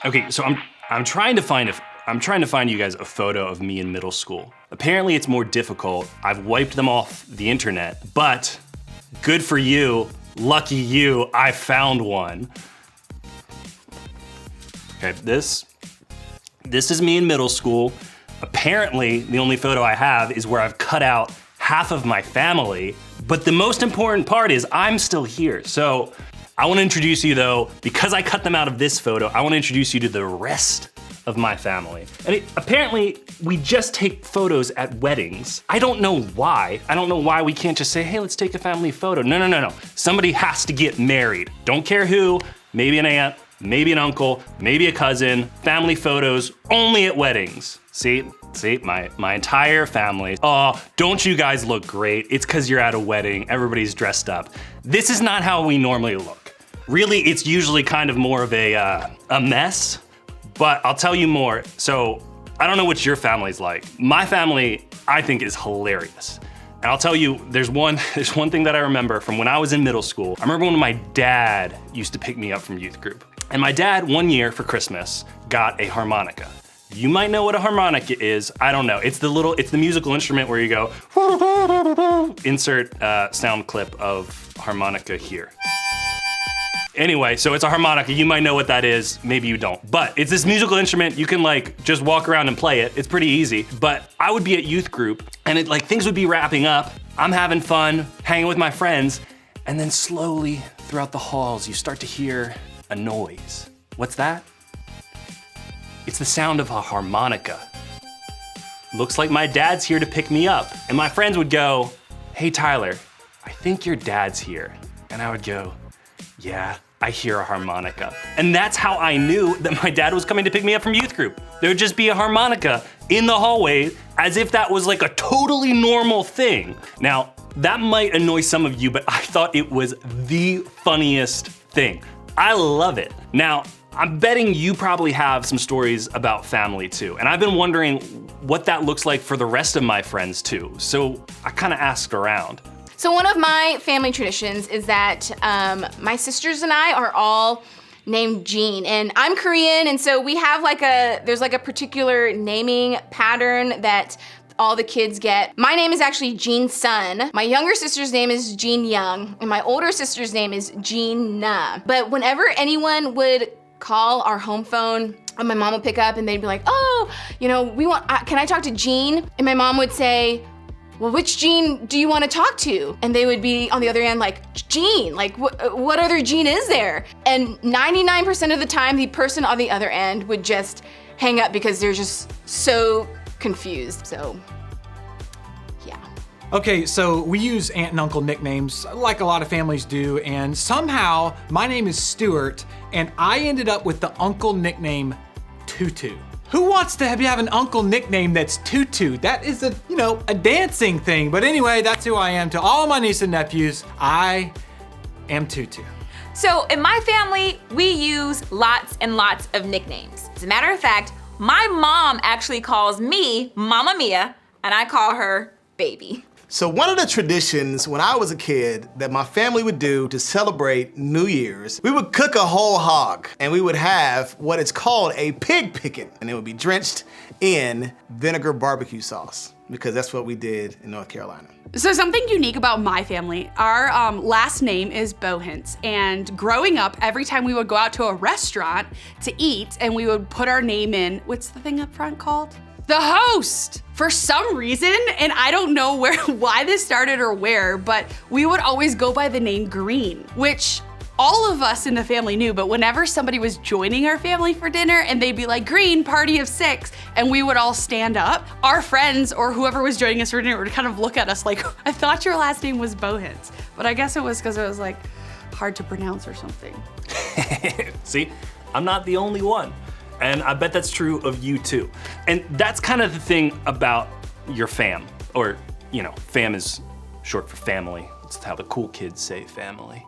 Okay, so I'm trying to find you guys a photo of me in middle school. Apparently it's more difficult. I've wiped them off the internet, but good for you, lucky you, I found one. Okay, this is me in middle school. Apparently, the only photo I have is where I've cut out half of my family, but the most important part is I'm still here. So I wanna introduce you though, because I cut them out of this photo, I wanna introduce you to the rest of my family. And apparently, we just take photos at weddings. I don't know why. I don't know why we can't just say, hey, let's take a family photo. No. Somebody has to get married. Don't care who, maybe an aunt, maybe an uncle, maybe a cousin. Family photos only at weddings. See, my entire family. Oh, don't you guys look great? It's 'cause you're at a wedding, everybody's dressed up. This is not how we normally look. Really, it's usually kind of more of a mess, but I'll tell you more. So, I don't know what your family's like. My family, I think, is hilarious. And I'll tell you, there's one thing that I remember from when I was in middle school. I remember when my dad used to pick me up from youth group. And my dad, one year for Christmas, got a harmonica. You might know what a harmonica is, I don't know. It's the musical instrument where you go, insert sound clip of harmonica here. Anyway, so it's a harmonica, you might know what that is, maybe you don't. But it's this musical instrument, you can like just walk around and play it, it's pretty easy. But I would be at youth group and things would be wrapping up, I'm having fun, hanging with my friends, and then slowly throughout the halls, you start to hear a noise. What's that? It's the sound of a harmonica. Looks like my dad's here to pick me up. And my friends would go, hey Tyler, I think your dad's here. And I would go, yeah, I hear a harmonica. And that's how I knew that my dad was coming to pick me up from youth group. There would just be a harmonica in the hallway as if that was like a totally normal thing. Now, that might annoy some of you, but I thought it was the funniest thing. I love it. Now, I'm betting you probably have some stories about family too. And I've been wondering what that looks like for the rest of my friends too. So I kind of asked around. So one of my family traditions is that my sisters and I are all named Jean, and I'm Korean, and so we have there's a particular naming pattern that all the kids get. My name is actually Jean Sun. My younger sister's name is Jean Young, and my older sister's name is Jean Na. But whenever anyone would call our home phone, and my mom would pick up and they'd be like, oh, can I talk to Jean? And my mom would say, well, which Jean do you want to talk to? And they would be on the other end like, Jean, like what other Jean is there? And 99% of the time, the person on the other end would just hang up because they're just so confused, so yeah. Okay, so we use aunt and uncle nicknames like a lot of families do, and somehow my name is Stuart, and I ended up with the uncle nickname Tutu. Who wants to have an uncle nickname that's Tutu? That is a dancing thing. But anyway, that's who I am to all my nieces and nephews. I am Tutu. So in my family, we use lots and lots of nicknames. As a matter of fact, my mom actually calls me Mama Mia, and I call her Baby. So one of the traditions when I was a kid that my family would do to celebrate New Year's, we would cook a whole hog and we would have what is called a pig pickin', and it would be drenched in vinegar barbecue sauce because that's what we did in North Carolina. So something unique about my family, our last name is Bohens, and growing up, every time we would go out to a restaurant to eat and we would put our name in, what's the thing up front called? The host! For some reason, and I don't know why this started or where, but we would always go by the name Green, which all of us in the family knew, but whenever somebody was joining our family for dinner and they'd be like, Green, party of 6, and we would all stand up, our friends or whoever was joining us for dinner would kind of look at us like, I thought your last name was Bohens. But I guess it was because it was like hard to pronounce or something. See, I'm not the only one. And I bet that's true of you too. And that's kind of the thing about your fam, or, fam is short for family. It's how the cool kids say family.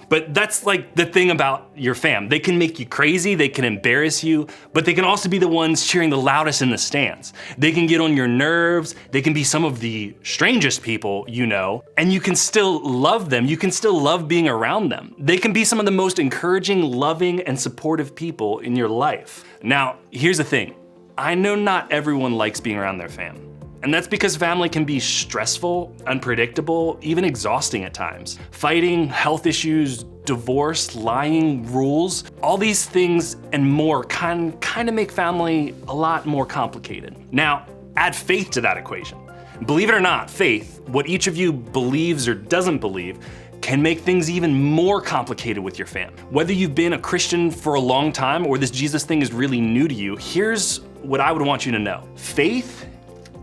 But that's like the thing about your fam. They can make you crazy, they can embarrass you, but they can also be the ones cheering the loudest in the stands. They can get on your nerves, they can be some of the strangest people you know, and you can still love them, you can still love being around them. They can be some of the most encouraging, loving, and supportive people in your life. Now, here's the thing. I know not everyone likes being around their fam. And that's because family can be stressful, unpredictable, even exhausting at times. Fighting, health issues, divorce, lying, rules, all these things and more kind of make family a lot more complicated. Now, add faith to that equation. Believe it or not, faith, what each of you believes or doesn't believe, can make things even more complicated with your fam. Whether you've been a Christian for a long time or this Jesus thing is really new to you, here's what I would want you to know. Faith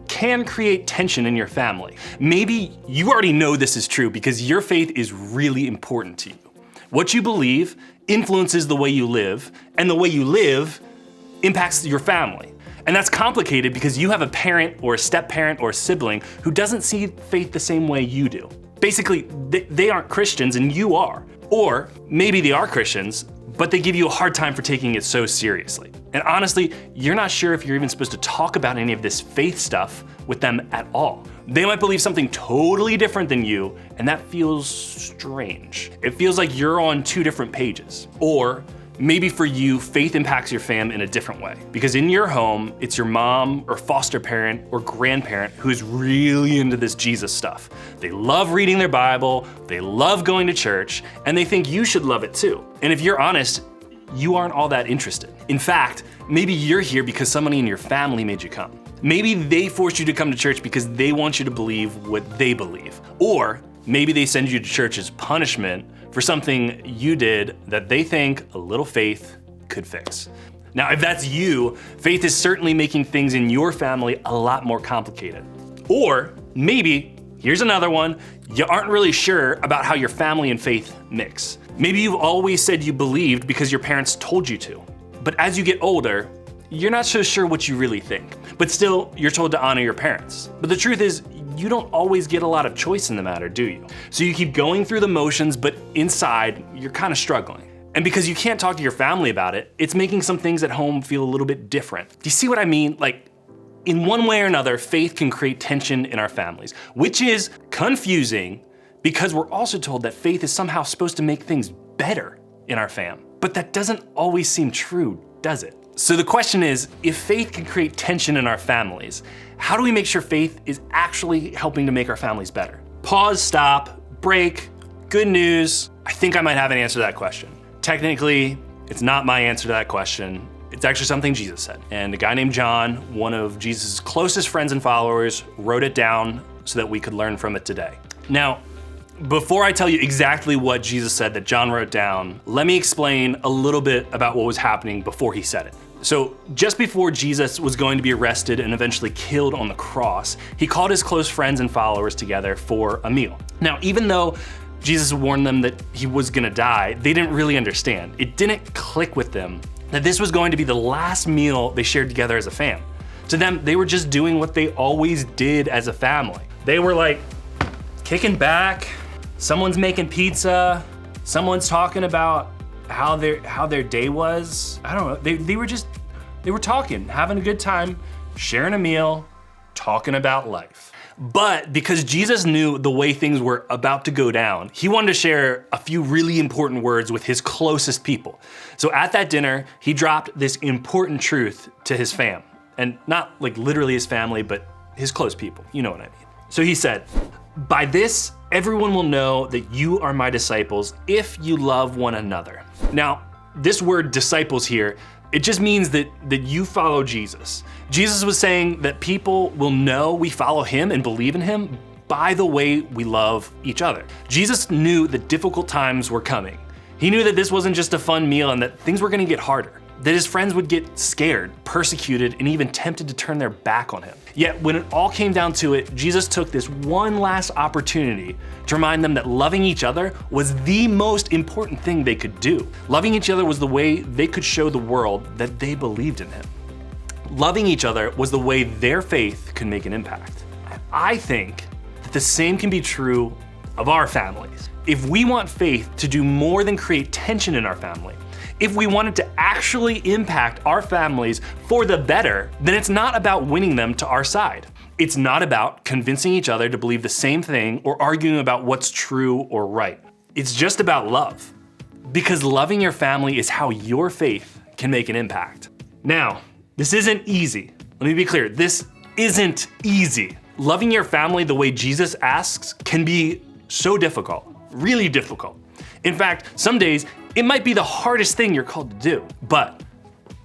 can create tension in your family. Maybe you already know this is true because your faith is really important to you. What you believe influences the way you live, and the way you live impacts your family. And that's complicated because you have a parent or a step-parent or a sibling who doesn't see faith the same way you do. Basically, they aren't Christians and you are. Or maybe they are Christians, but they give you a hard time for taking it so seriously. And honestly, you're not sure if you're even supposed to talk about any of this faith stuff with them at all. They might believe something totally different than you, and that feels strange. It feels like you're on two different pages. Or maybe for you, faith impacts your fam in a different way. Because in your home, it's your mom or foster parent or grandparent who's really into this Jesus stuff. They love reading their Bible, they love going to church, and they think you should love it too. And if you're honest, you aren't all that interested. In fact, maybe you're here because somebody in your family made you come. Maybe they forced you to come to church because they want you to believe what they believe. Or maybe they send you to church as punishment for something you did that they think a little faith could fix. Now, if that's you, faith is certainly making things in your family a lot more complicated. Or maybe, here's another one, you aren't really sure about how your family and faith mix. Maybe you've always said you believed because your parents told you to. But as you get older, you're not so sure what you really think. But still, you're told to honor your parents. But the truth is, you don't always get a lot of choice in the matter, do you? So you keep going through the motions, but inside, you're kind of struggling. And because you can't talk to your family about it, it's making some things at home feel a little bit different. Do you see what I mean? Like, in one way or another, faith can create tension in our families, which is confusing because we're also told that faith is somehow supposed to make things better in our fam. But that doesn't always seem true, does it? So the question is, if faith can create tension in our families, how do we make sure faith is actually helping to make our families better? Pause, stop, break, good news. I think I might have an answer to that question. Technically, it's not my answer to that question. It's actually something Jesus said. And a guy named John, one of Jesus' closest friends and followers, wrote it down so that we could learn from it today. Now, before I tell you exactly what Jesus said that John wrote down, let me explain a little bit about what was happening before he said it. So just before Jesus was going to be arrested and eventually killed on the cross, he called his close friends and followers together for a meal. Now, even though Jesus warned them that he was gonna die, they didn't really understand. It didn't click with them that this was going to be the last meal they shared together as a fam. To them, they were just doing what they always did as a family. They were like kicking back, someone's making pizza, someone's talking about how their day was. I don't know, they were talking, having a good time, sharing a meal, talking about life. But because Jesus knew the way things were about to go down, he wanted to share a few really important words with his closest people. So at that dinner, he dropped this important truth to his fam. And not like literally his family, but his close people, you know what I mean. So he said, "By this, everyone will know that you are my disciples if you love one another." Now, this word disciples here, it just means that you follow Jesus. Jesus was saying that people will know we follow him and believe in him by the way we love each other. Jesus knew that difficult times were coming. He knew that this wasn't just a fun meal and that things were gonna get harder, that his friends would get scared, persecuted, and even tempted to turn their back on him. Yet when it all came down to it, Jesus took this one last opportunity to remind them that loving each other was the most important thing they could do. Loving each other was the way they could show the world that they believed in him. Loving each other was the way their faith could make an impact. I think that the same can be true of our families. If we want faith to do more than create tension in our family, if we want it to actually impact our families for the better, then it's not about winning them to our side. It's not about convincing each other to believe the same thing or arguing about what's true or right. It's just about love. Because loving your family is how your faith can make an impact. Now, this isn't easy. Let me be clear, this isn't easy. Loving your family the way Jesus asks can be so difficult, really difficult. In fact, some days it might be the hardest thing you're called to do, but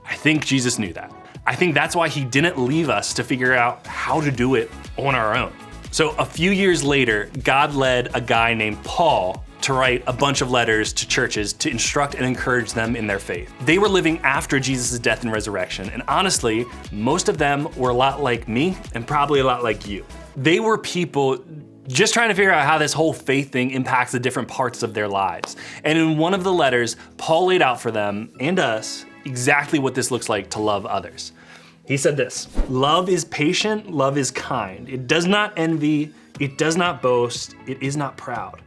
I think Jesus knew that. I think that's why he didn't leave us to figure out how to do it on our own. So a few years later, God led a guy named Paul to write a bunch of letters to churches to instruct and encourage them in their faith. They were living after Jesus' death and resurrection, and honestly, most of them were a lot like me and probably a lot like you. They were people just trying to figure out how this whole faith thing impacts the different parts of their lives. And in one of the letters, Paul laid out for them and us exactly what this looks like to love others. He said this: love is patient, love is kind. It does not envy, it does not boast, it is not proud.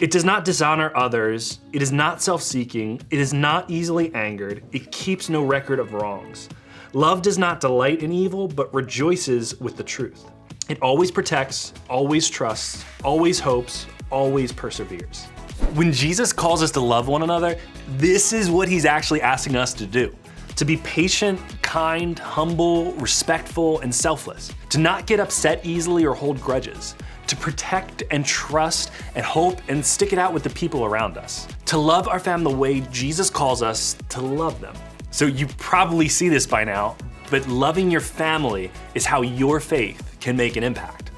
It does not dishonor others, it is not self-seeking, it is not easily angered, it keeps no record of wrongs. Love does not delight in evil, but rejoices with the truth. It always protects, always trusts, always hopes, always perseveres. When Jesus calls us to love one another, this is what he's actually asking us to do. To be patient, kind, humble, respectful, and selfless. To not get upset easily or hold grudges. To protect and trust and hope and stick it out with the people around us. To love our family the way Jesus calls us to love them. So you probably see this by now, but loving your family is how your faith can make an impact.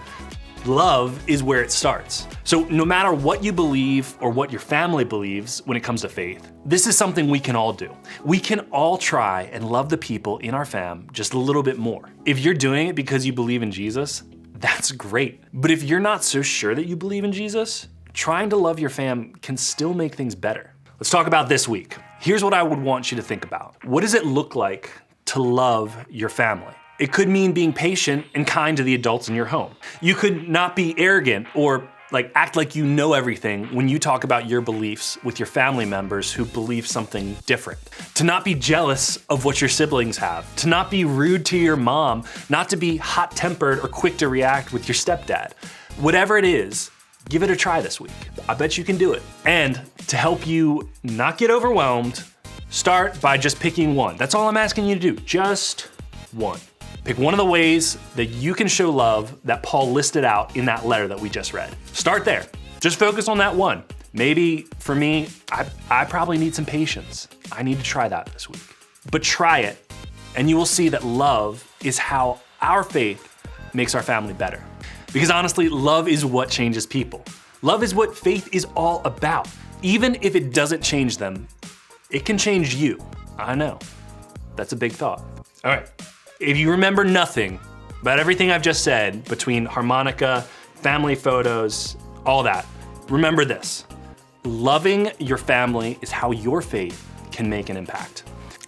Love is where it starts. So no matter what you believe or what your family believes when it comes to faith, this is something we can all do. We can all try and love the people in our fam just a little bit more. If you're doing it because you believe in Jesus, that's great. But if you're not so sure that you believe in Jesus, trying to love your fam can still make things better. Let's talk about this week. Here's what I would want you to think about. What does it look like to love your family? It could mean being patient and kind to the adults in your home. You could not be arrogant or act like you know everything when you talk about your beliefs with your family members who believe something different. To not be jealous of what your siblings have. To not be rude to your mom. Not to be hot-tempered or quick to react with your stepdad. Whatever it is, give it a try this week. I bet you can do it. And to help you not get overwhelmed, start by just picking one. That's all I'm asking you to do, just one. Pick one of the ways that you can show love that Paul listed out in that letter that we just read. Start there. Just focus on that one. Maybe for me, I probably need some patience. I need to try that this week. But try it, and you will see that love is how our faith makes our family better. Because honestly, love is what changes people. Love is what faith is all about. Even if it doesn't change them, it can change you. I know. That's a big thought. All right. If you remember nothing about everything I've just said between harmonica, family photos, all that, remember this. Loving your family is how your faith can make an impact.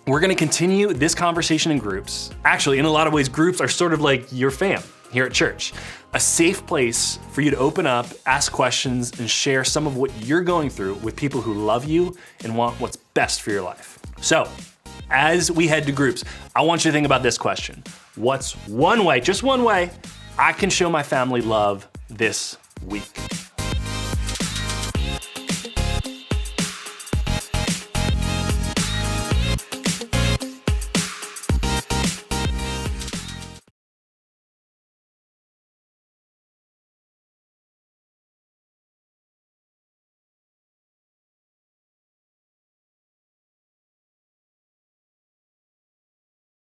We're gonna continue this conversation in groups. Actually, in a lot of ways, groups are sort of like your fam here at church. A safe place for you to open up, ask questions, and share some of what you're going through with people who love you and want what's best for your life. So, as we head to groups, I want you to think about this question. What's one way, just one way, I can show my family love this week?